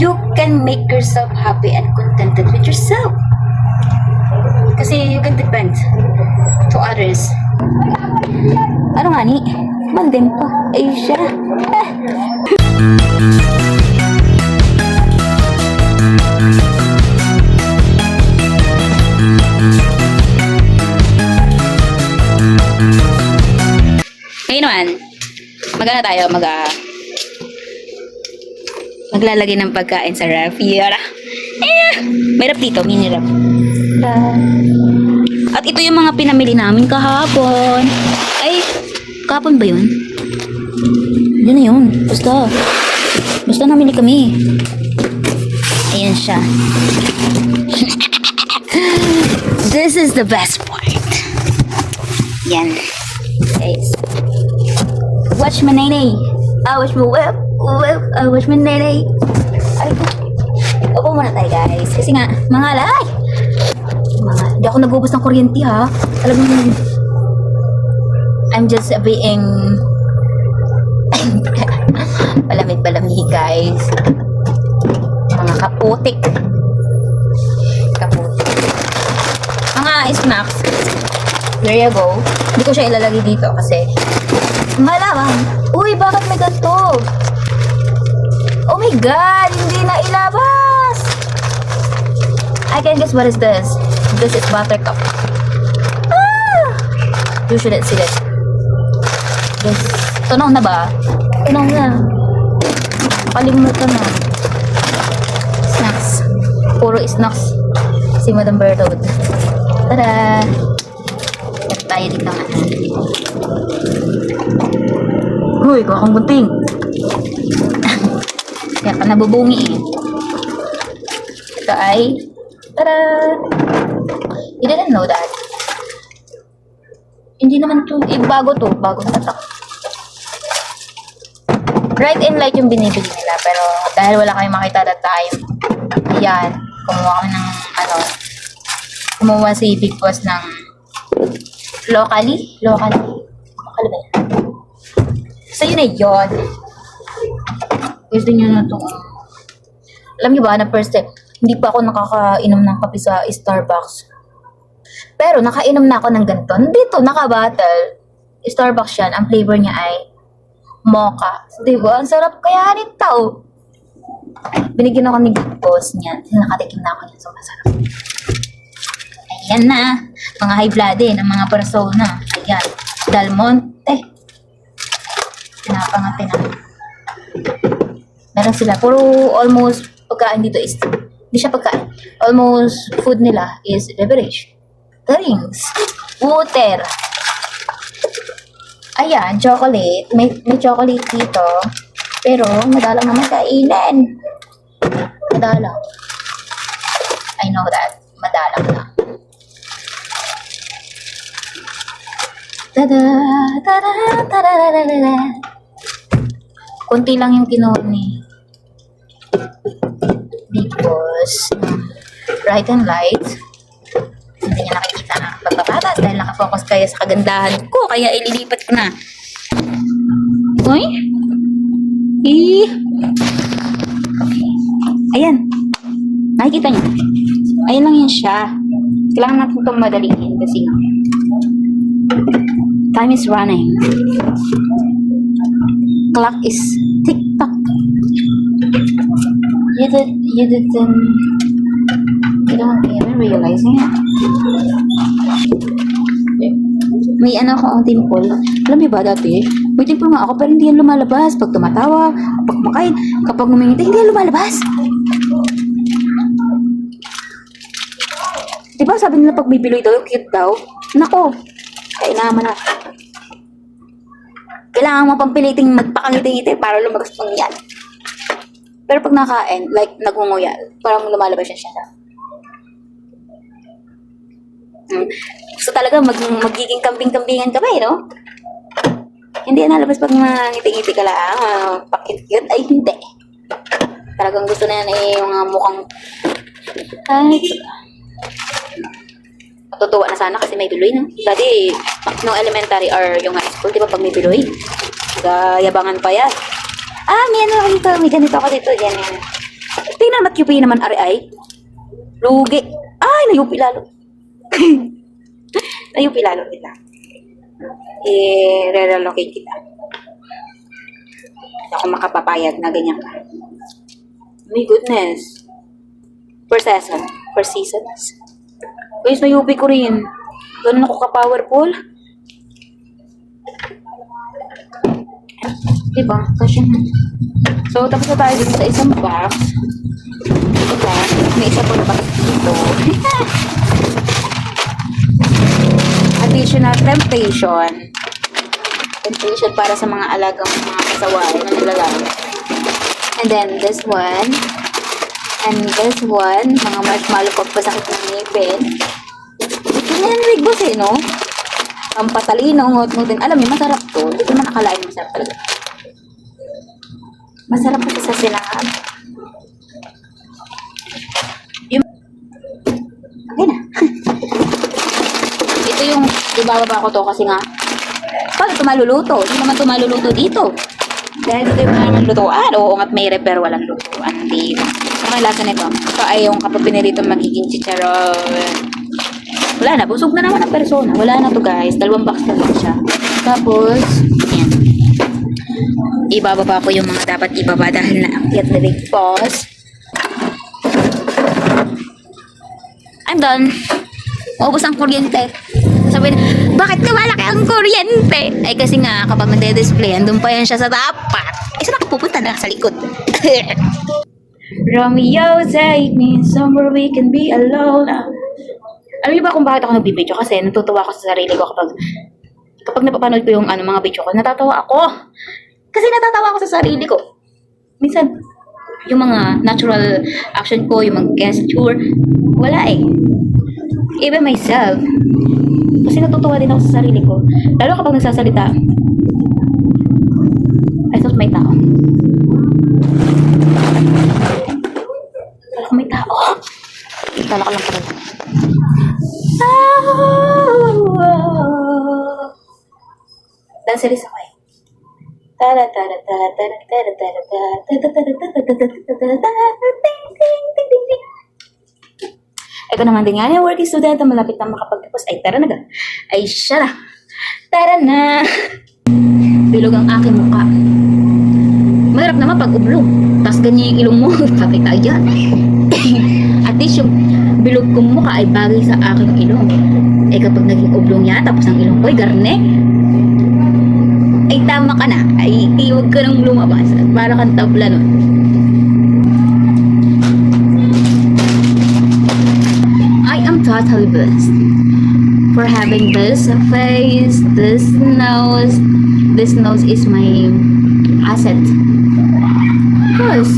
you can make yourself happy and contented with yourself. Kasi you can depend to others. Ano nga ni? Mandem pa. Ay siya. Ngayon naman, tayo, maglalagay ng pagkain sa ref. Yara. May ref dito, mini ref. At ito yung mga pinamili namin kahapon. Ay, kahapon ba yun? Yun na yun. Basta namili kami. Ayan siya. This is the best part. Yan. Guys. Watch my nene. I watch my whip. I watch my nene. Ay, upo muna tayo guys. Kasi nga, mga alay. Hindi ako nag-ubos ng kuryente ha. Talagang, I'm just being palamig guys. Mga kaputik. Mga snacks. There you go. Hindi ko siya ilalagay dito kasi malamang. Uy, bakit may ganito? Oh my god, hindi na ilabas. I can guess what is this. This is buttercup. You shouldn't see this. This. Tunaw na ba? Tunaw na. Kalimutan na. Snacks. Puro snacks. Si Madam Bertod. Tada! Ito tayo dito nga. Uy, kakang bunting. Kaya ka nabubungi eh. Ito ay tada! You didn't know that. Hindi naman to, bago to, bagong tatak. Bright and light yung binibili nila, pero dahil wala kayong makita that time, ayan, kumuha kami ng, kumuha si Big Boss ng locally ba yan? So yun na yun. Gusto nyo na itong, alam nyo ba, na first step, hindi pa ako nakakainom ng kape sa Starbucks. Pero nakainom na ako ng ganito. Dito, naka-bottle. Starbucks yan. Ang flavor niya ay mocha. Diba? Ang sarap kaya nito. Binigyan ako ni Big Boss niyan. Nakatikim na ako niyan. So, masarap. Ayan na. Mga high blood ng mga persona. Ayan. Del Monte. Pinapangati na. Meron sila. Puro almost pagkain dito is, hindi siya pagkain. Almost food nila is beverage. Drinks. Water. Ayan, chocolate. May chocolate dito. Pero, madalang naman kainin. Madalang. I know that. Madalang na. Tada! Tada! Tada! Tada! Kunti lang yung kinuha ni Big Boss. Bright and light. Hindi niya nakikita na pagpapatas dahil nakafocus kayo sa kagandahan ko. Kaya ililipat ko na. Uy! Okay. Ayan. Nakikita niyo. Ayan lang yan siya. Kailangan natin itong madaliin kasi time is running. Clock is tick-tock. You don't even realizing it. May ako ang dimple. Alam niyo ba dati? May dimple nga ako pero hindi yan lumalabas. Pag tumatawa, pag kumakain, kapag ngumingiti, hindi yan lumalabas. Diba sabi nila pag may biloy daw, cute daw? Nako, kainaman na. Kailangan mo pang piliting magpakangiti-ngiti para lumagas pang yan. Pero pag nakain, like nagmumuyal, parang lumalabas siya. So talaga magiging kambing-kambingan ka ba no? Hindi yan nalabas pag ngiti-ngiti ka lang. Pakit-cute ay hindi. Talagang gusto na yan yung mukhang ay matutuwa na sana kasi may biloy no? Dati nung elementary or yung high school, di ba pag may biloy yabangan pa yan. May ano ako dito, may ganito ako dito, yan. Tingnan mat UP naman ari ay. Lugi. Ay, nayupi lalo. Nayupi lalo kita. I-relocate kita. Hindi ako makapapayag na ganyan ka. My goodness. Per season. Per seasons. Guys, nayupi ko rin. Ganun ako ka-powerful. Diba? Kasi na. So, tapos na tayo dito sa isang box. Diba? May isa pang box dito. Additional temptation. Temptation para sa mga alagang mga kasaway na nilalang. And then, this one. And this one. Mga marshmallow pagpasakit ng ngipin. Ito yan, Big Boss eh, no? Ang patalino, ngot-ngotin. Alam niyo, masarap to. Hindi ko naman akalain masarap talaga. Masarap po sa sinangag. Yung... Okay na. Ito yung ibababa ko to kasi nga paano ito maluluto? Hindi naman ito maluluto dito. Dahil ito yung naman lutoan. Oo nga, may pero walang lutoan dito. Ang lasa nito. Ito ay yung kapag pinirito magiging chicharon. Wala na. Busog na naman ang persona. Wala na to guys. 2 box na lang siya. Tapos, yan. Ibababa ko yung mga dapat ibaba dahil naakyat na Big Boss. I'm done. Maubos ang kuryente. Sabi na, bakit malaki ang kuryente? Ay kasi nga, kapag nagde-display, andun pa yan siya sa tapat. Ay, saan ako pupunta na sa likod? Romeo, take me somewhere we can be alone. Alam niyo ba kung bakit ako nagbibideo? Kasi natutuwa ako sa sarili ko kapag napapanood ko yung mga video ko, natatawa ako. Kasi natatawa ako sa sarili ko. Minsan, yung mga natural action ko, yung mga gesture, wala eh. Even myself. Kasi natutuwa din ako sa sarili ko. Lalo kapag nagsasalita, I thought may tao. Kala ko may tao. Kala ko lang pala. Danceris ako eh. Ito naman din nga yung working student na malapit na makapagtapos. Ay, tara na ga. Ay, siya na. Tara na. Bilog ang aking mukha. Mahirap naman pag ublong. Tapos ganyan yung ilong mo. Pakita yan. At least yung bilog kong mukha ay bagay sa aking ilong. Eh kapag naging ublong yan, tapos ang ilong ko ay garne. Ay, tama ka na. Ay, huwag ka nang lumabas. At para kang tabla nun. I am totally blessed for having this face, this nose. This nose is my asset. Because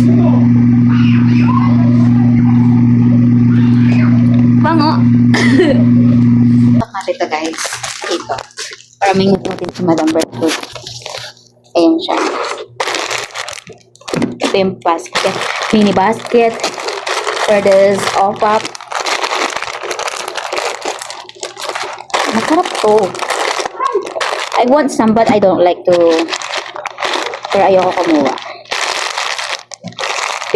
bango. Bakit ito guys? Ito. Para may nguputin si Madam Bertrude. Ayan siya. Ito yung basket. Mini basket. For this all-pop. Masarap to. I want some but I don't like to. Pero ayoko kumuha.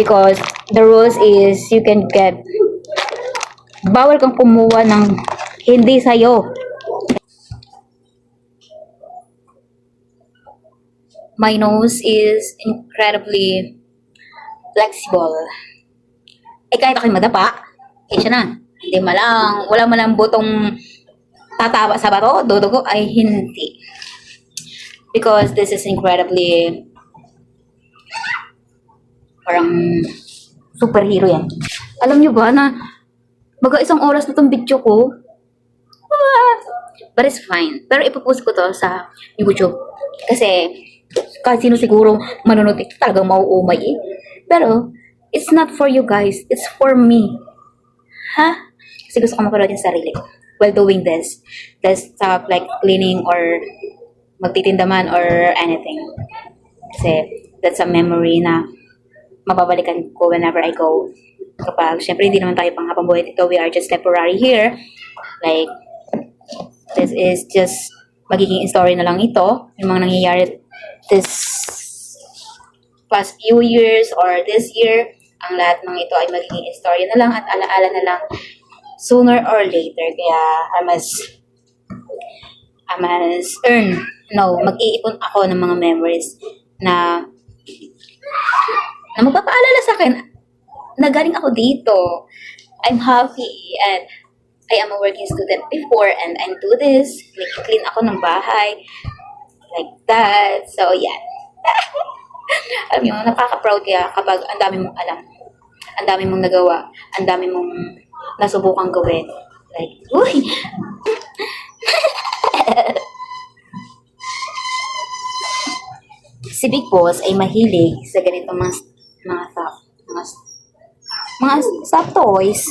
Because the rules is you can get bawal kang kumuha ng hindi sa'yo. My nose is incredibly flexible. Eh kahit ako'y madapa, eh siya na. Hindi malang, wala malang butong tatawa sa bato, dudugo, ay hindi. Because this is incredibly parang superhero yan. Alam nyo ba na baga 1 oras na itong video ko? But it's fine. Pero ipopost ko to sa YouTube. Kasi kahit sino siguro manunod ito, talagang mauumay eh. Pero it's not for you guys. It's for me. Ha? Kasi gusto ko mapanood yung sarili ko while doing this. Let's stop like cleaning or magtitinda man or anything. Kasi that's a memory na mababalikan ko whenever I go. Kapag, syempre, hindi naman tayo panghabang buhay dito. We are just temporary here. Like, this is just magiging story na lang ito. Yung mga nangyayari this past few years or this year. ang lahat ng ito ay magiging istorya na lang at alaala na lang sooner or later. Kaya mag-iipon ako ng mga memories na magpapaalala sa akin na galing ako dito. I'm happy and I am a working student before and I do this. Nag-clean ako ng bahay. Like that. So, yan. Alam mo, nakaka-proud kaya kapag ang dami mong alam, ang dami mong nagawa, ang dami mong nasubukang gawin. Like, uy! Si Big Boss ay mahilig sa ganitong mga soft toys.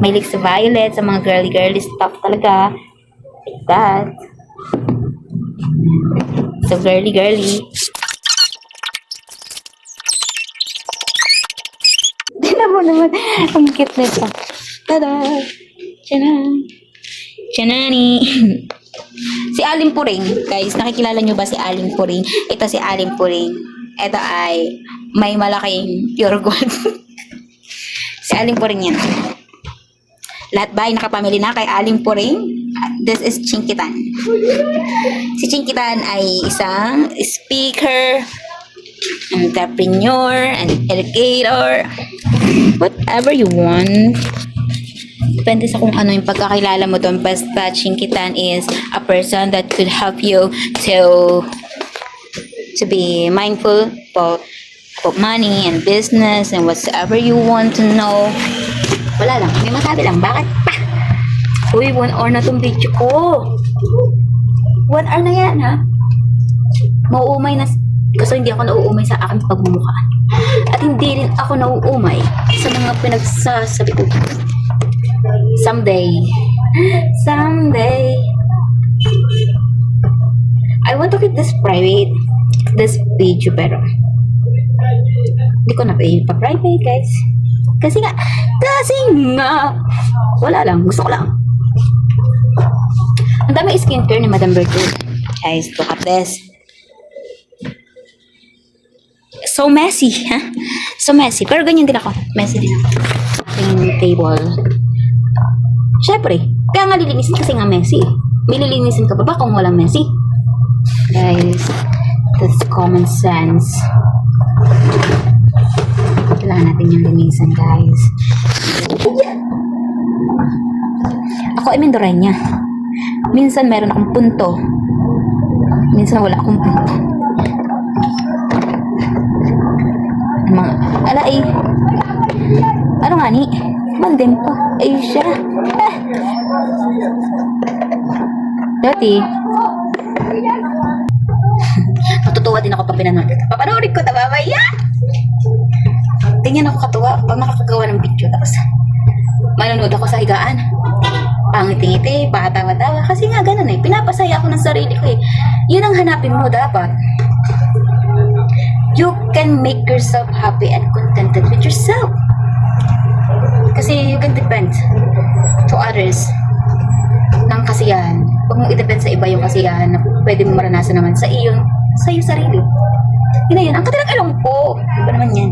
Mahilig sa Violet, sa mga girly stuff talaga. Like that. So, girly. Tignan mo naman. Ang cute nito. Tada! Chanani! Si Aling Puring. Guys, nakikilala nyo ba si Aling Puring? Ito si Aling Puring. Ito ay may malaking pure gold. Si Aling Puring yan. Lahat ba ay nakapamili na kay Aling Puring? This is Chinkitan. Si Chinkitan ay isang speaker, entrepreneur, and educator. Whatever you want. Depende sa kung ano yung pagkakilala mo doon. Basta Chinkitan is a person that could help you to be mindful about money and business and whatever you want to know. Wala lang. May masabi lang. Bakit pa? Uy, 1 hour na tong video ko. 1 hour na yan, ha? Mauumay na. Kasi hindi ako nauumay sa aking pagmumukha. At hindi rin ako nauumay sa mga pinagsasabi ko. Someday. I want to keep this private. This video, pero hindi ko na pa-private, guys. Kasi nga, wala lang, gusto ko lang. Ang dami skincare ni Madam Bertrude. Guys, look at this. So messy, ha? So messy. Pero ganyan din ako. Messy din ako. Aking table. Syempre, kaya nga lilinisin kasi nga messy. May lilinisin ka pa ba kung walang messy? Guys, that's common sense. Kailangan natin yung linisan, guys. Ako ay Mendorenya. Minsan meron akong punto. Minsan wala akong punto. Ano nga ni? Mandem pa. Ay siya. Dati. Natutuwa din ako pag pinanood. Papanoorin ko, tababaya! Tingnan ako katuwa pag nakakagawa ng video. Tapos, manonood ako sa higaan. Pangiti-ngiti, patawa-tawa. Kasi nga ganun eh. Pinapasaya ako ng sarili ko eh. Yun ang hanapin mo dapat. You can make yourself happy and contented with yourself. Kasi you can depend to others ng kasiyahan. Huwag mong i-depend sa iba yung kasiyahan na pwede mo maranasan naman sa iyong sarili. Yun na yun. Ang katilang ilong ko. Ano ba naman yan?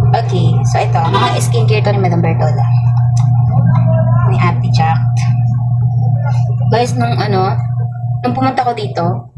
Okay. So ito. Mga skincare to ni Madam Bertola. Ni Ate Jack. Guys, nung pumunta ko dito,